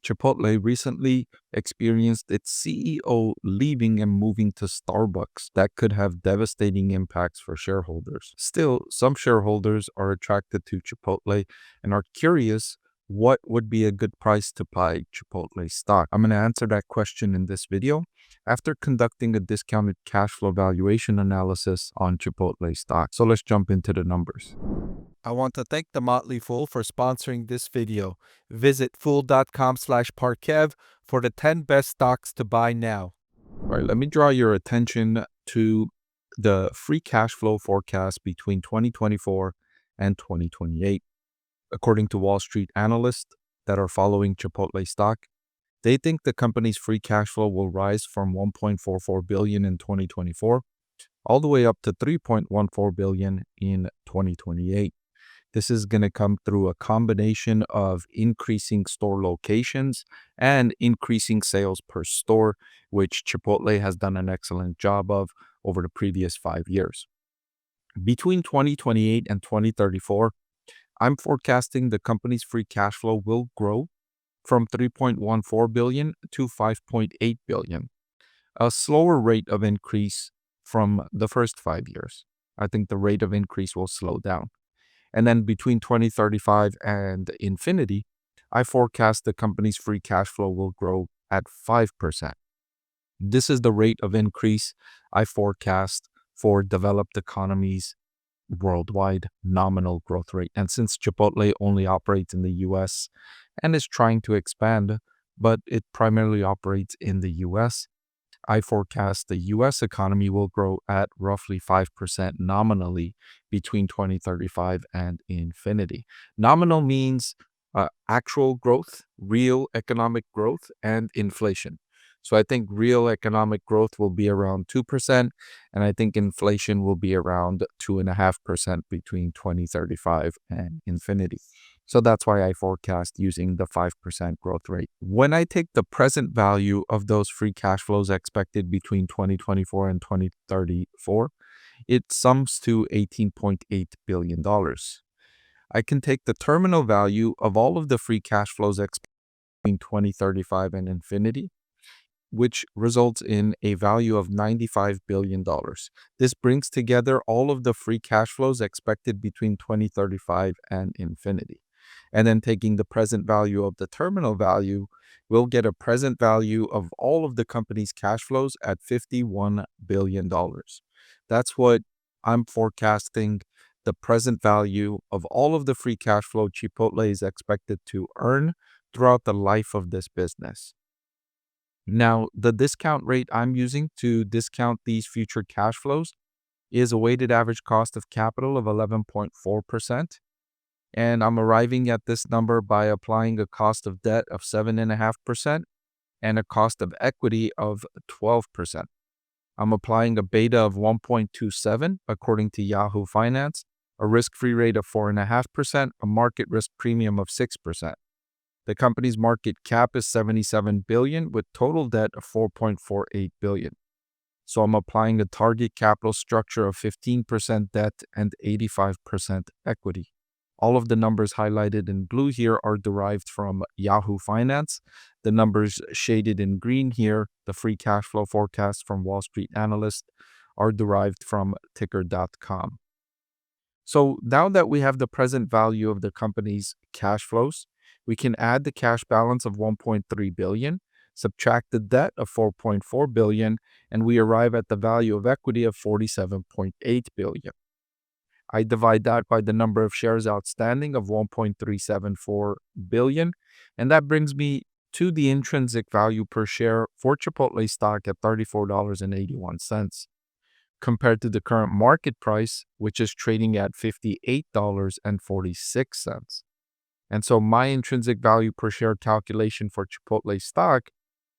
Chipotle recently experienced its CEO leaving and moving to Starbucks that could have devastating impacts for shareholders. Still, some shareholders are attracted to Chipotle and are curious what would be a good price to buy Chipotle stock. I'm going to answer that question in this video after conducting a discounted cash flow valuation analysis on Chipotle stock. So let's jump into the numbers. I want to thank the Motley Fool for sponsoring this video. Visit fool.com/parkev for the 10 best stocks to buy now. All right, let me draw your attention to the free cash flow forecast between 2024 and 2028. According to Wall Street analysts that are following Chipotle stock, they think the company's free cash flow will rise from $1.44 billion in 2024 all the way up to $3.14 billion in 2028. This is going to come through a combination of increasing store locations and increasing sales per store, which Chipotle has done an excellent job of over the previous 5 years. Between 2028 and 2034, I'm forecasting the company's free cash flow will grow from $3.14 billion to $5.8 billion, a slower rate of increase from the first 5 years. I think the rate of increase will slow down. And then between 2035 and infinity, I forecast the company's free cash flow will grow at 5%. This is the rate of increase I forecast for developed economies worldwide nominal growth rate. And since Chipotle only operates in the US and is trying to expand, but it primarily operates in the US, I forecast the US economy will grow at roughly 5% nominally between 2035 and infinity. Nominal means actual growth, real economic growth, and inflation. So I think real economic growth will be around 2%, and I think inflation will be around 2.5% between 2035 and infinity. So that's why I forecast using the 5% growth rate. When I take the present value of those free cash flows expected between 2024 and 2034, it sums to $18.8 billion. I can take the terminal value of all of the free cash flows expected between 2035 and infinity, which results in a value of $95 billion. This brings together all of the free cash flows expected between 2035 and infinity. And then taking the present value of the terminal value, we'll get a present value of all of the company's cash flows at $51 billion. That's what I'm forecasting the present value of all of the free cash flow Chipotle is expected to earn throughout the life of this business. Now, the discount rate I'm using to discount these future cash flows is a weighted average cost of capital of 11.4%. And I'm arriving at this number by applying a cost of debt of 7.5% and a cost of equity of 12%. I'm applying a beta of 1.27 according to Yahoo Finance, a risk-free rate of 4.5%, a market risk premium of 6%. The company's market cap is $77 billion with total debt of $4.48 billion. So I'm applying a target capital structure of 15% debt and 85% equity. All of the numbers highlighted in blue here are derived from Yahoo Finance. The numbers shaded in green here, the free cash flow forecast from Wall Street Analyst, are derived from ticker.com. So now that we have the present value of the company's cash flows, we can add the cash balance of $1.3 billion, subtract the debt of $4.4 billion, and we arrive at the value of equity of $47.8 billion. I divide that by the number of shares outstanding of 1.374 billion, and that brings me to the intrinsic value per share for Chipotle stock at $34.81, compared to the current market price, which is trading at $58.46. And so my intrinsic value per share calculation for Chipotle stock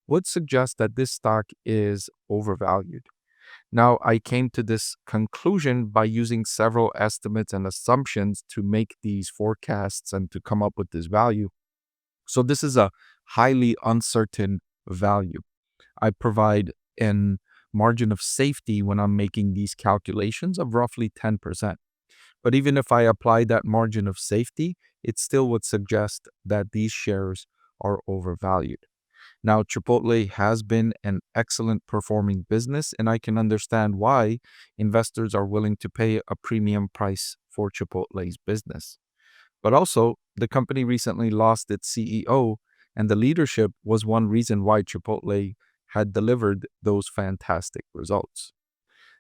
would suggest that this stock is overvalued. Now, I came to this conclusion by using several estimates and assumptions to make these forecasts and to come up with this value. So this is a highly uncertain value. I provide a margin of safety when I'm making these calculations of roughly 10%. But even if I apply that margin of safety, it still would suggest that these shares are overvalued. Now, Chipotle has been an excellent performing business, and I can understand why investors are willing to pay a premium price for Chipotle's business. But also, the company recently lost its CEO, and the leadership was one reason why Chipotle had delivered those fantastic results.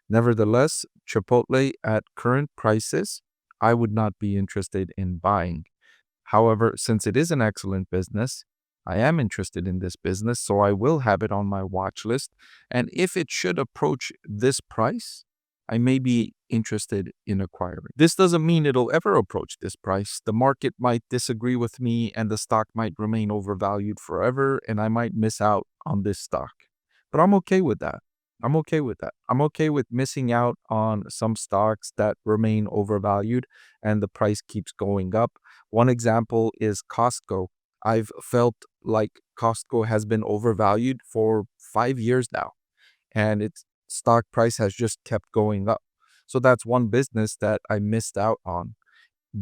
Nevertheless, Chipotle at current prices, I would not be interested in buying. However, since it is an excellent business, I am interested in this business, so I will have it on my watch list. And if it should approach this price, I may be interested in acquiring. This doesn't mean it'll ever approach this price. The market might disagree with me and the stock might remain overvalued forever, and I might miss out on this stock. But I'm okay with that. I'm okay with that. I'm okay with missing out on some stocks that remain overvalued and the price keeps going up. One example is Costco. I've felt like Costco has been overvalued for 5 years now, and its stock price has just kept going up. So that's one business that I missed out on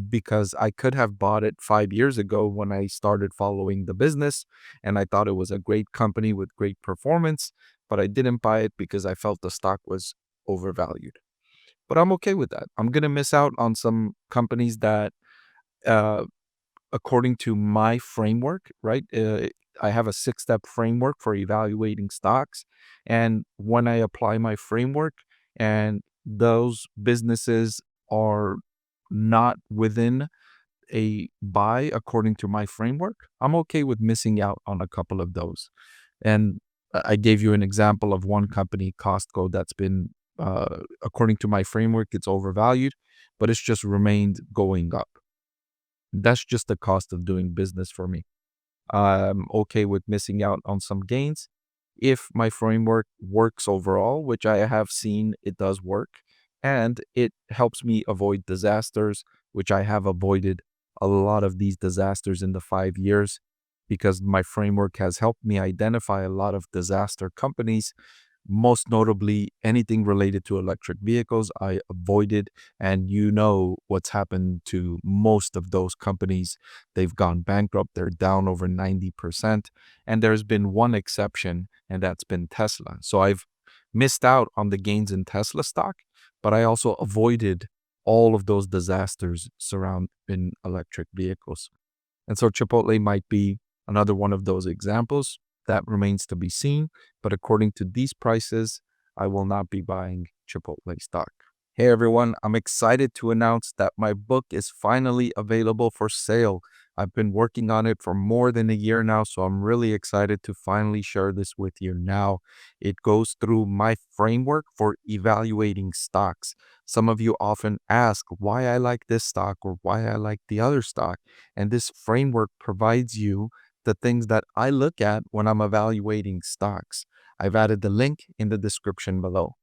because I could have bought it 5 years ago when I started following the business, and I thought it was a great company with great performance, but I didn't buy it because I felt the stock was overvalued. But I'm okay with that. I'm going to miss out on some companies that uh, according to my framework, right? I have a 6 step framework for evaluating stocks. And when I apply my framework and those businesses are not within a buy according to my framework, I'm okay with missing out on a couple of those. And I gave you an example of one company, Costco, that's been, according to my framework, it's overvalued, but it's just remained going up. That's just the cost of doing business for me. I'm okay with missing out on some gains if my framework works overall, which I have seen it does work, and it helps me avoid disasters, which I have avoided a lot of these disasters in the 5 years because my framework has helped me identify a lot of disaster companies, most notably anything related to electric vehicles. I avoided, and you know what's happened to most of those companies. They've gone bankrupt, they're down over 90%. And there's been one exception, and that's been Tesla. So I've missed out on the gains in Tesla stock, but I also avoided all of those disasters surrounding electric vehicles. And so Chipotle might be another one of those examples. That remains to be seen. But according to these prices, I will not be buying Chipotle stock. Hey everyone, I'm excited to announce that my book is finally available for sale. I've been working on it for more than a year now, so I'm really excited to finally share this with you now. It goes through my framework for evaluating stocks. Some of you often ask why I like this stock or why I like the other stock, and this framework provides you the things that I look at when I'm evaluating stocks. I've added the link in the description below.